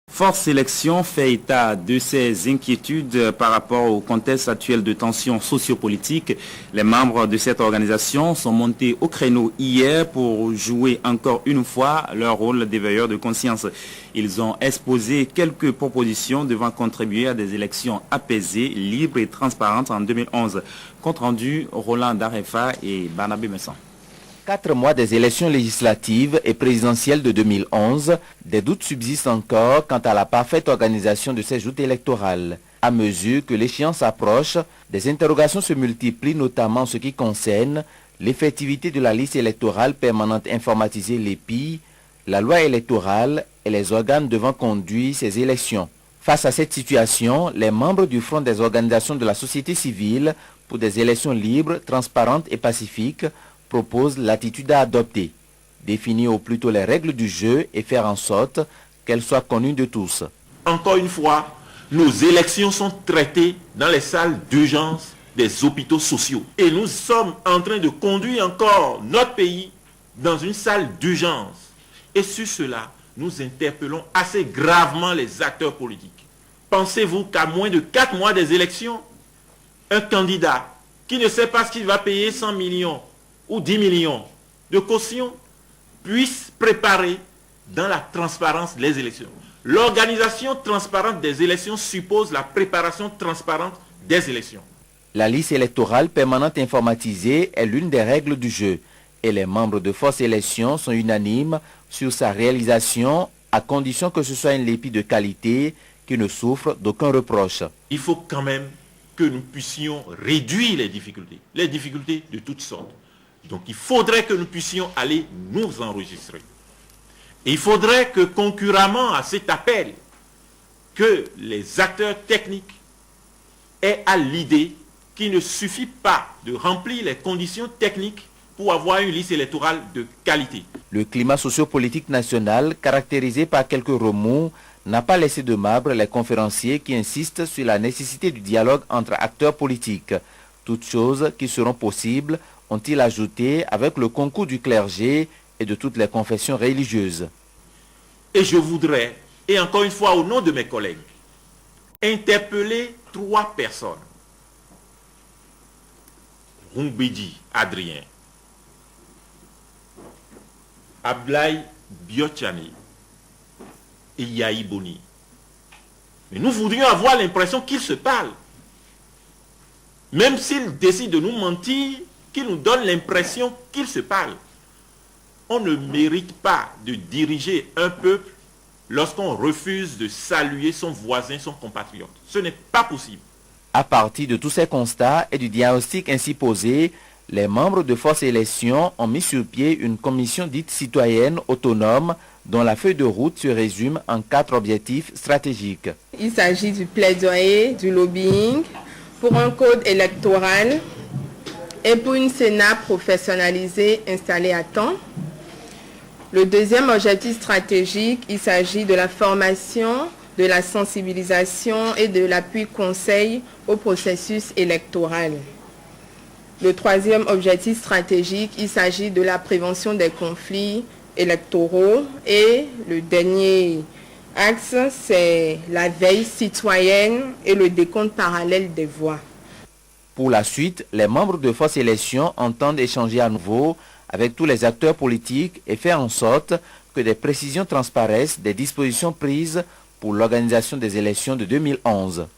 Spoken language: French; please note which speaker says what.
Speaker 1: Force Sélection fait état de ses inquiétudes par rapport au contexte actuel de tensions sociopolitiques. Les membres de cette organisation sont montés au créneau hier pour jouer encore une fois leur rôle d'éveilleurs de conscience. Ils ont exposé quelques propositions devant contribuer à des élections apaisées, libres et transparentes en 2011. Compte rendu, Roland Darefa et Barnabé Messan.
Speaker 2: 4 mois des élections législatives et présidentielles de 2011, des doutes subsistent encore quant à la parfaite organisation de ces joutes électorales. À mesure que l'échéance approche, des interrogations se multiplient, notamment en ce qui concerne l'effectivité de la liste électorale permanente informatisée l'EPI, la loi électorale et les organes devant conduire ces élections. Face à cette situation, les membres du Front des organisations de la société civile pour des élections libres, transparentes et pacifiques propose l'attitude à adopter, définir au plus tôt les règles du jeu et faire en sorte qu'elles soient connues de tous.
Speaker 3: Encore une fois, nos élections sont traitées dans les salles d'urgence des hôpitaux sociaux. Et nous sommes en train de conduire encore notre pays dans une salle d'urgence. Et sur cela, nous interpellons assez gravement les acteurs politiques. Pensez-vous qu'à moins de 4 mois des élections, un candidat qui ne sait pas ce qu'il va payer 100 millions ou 10 millions de caution puissent préparer dans la transparence les élections. L'organisation transparente des élections suppose la préparation transparente des élections.
Speaker 2: La liste électorale permanente informatisée est l'une des règles du jeu et les membres de Force Élection sont unanimes sur sa réalisation à condition que ce soit une LEPI de qualité qui ne souffre d'aucun reproche.
Speaker 3: Il faut quand même que nous puissions réduire les difficultés de toutes sortes. Donc il faudrait que nous puissions aller nous enregistrer. Et il faudrait que concurremment à cet appel, que les acteurs techniques aient à l'idée qu'il ne suffit pas de remplir les conditions techniques pour avoir une liste électorale de qualité.
Speaker 2: Le climat sociopolitique national, caractérisé par quelques remous, n'a pas laissé de marbre les conférenciers qui insistent sur la nécessité du dialogue entre acteurs politiques. Toutes choses qui seront possibles, ont-ils ajouté, avec le concours du clergé et de toutes les confessions religieuses.
Speaker 3: Et je voudrais, et encore une fois au nom de mes collègues, interpeller 3 personnes. Rumbedi Adrien, Ablaye Biochani et Yahi Boni. Mais nous voudrions avoir l'impression qu'ils se parlent. Même s'ils décident de nous mentir, qu'ils nous donnent l'impression qu'ils se parlent. On ne mérite pas de diriger un peuple lorsqu'on refuse de saluer son voisin, son compatriote. Ce n'est pas possible.
Speaker 2: À partir de tous ces constats et du diagnostic ainsi posé, les membres de Force Élection ont mis sur pied une commission dite citoyenne autonome dont la feuille de route se résume en 4 objectifs stratégiques.
Speaker 4: Il s'agit du plaidoyer, du lobbying, pour un code électoral et pour une Sénat professionnalisée installée à temps. Le deuxième objectif stratégique, il s'agit de la formation, de la sensibilisation et de l'appui conseil au processus électoral. Le troisième objectif stratégique, il s'agit de la prévention des conflits électoraux. Et le dernier axe, c'est la veille citoyenne et le décompte parallèle des voix.
Speaker 2: Pour la suite, les membres de Force Élection entendent échanger à nouveau avec tous les acteurs politiques et faire en sorte que des précisions transparaissent des dispositions prises pour l'organisation des élections de 2011.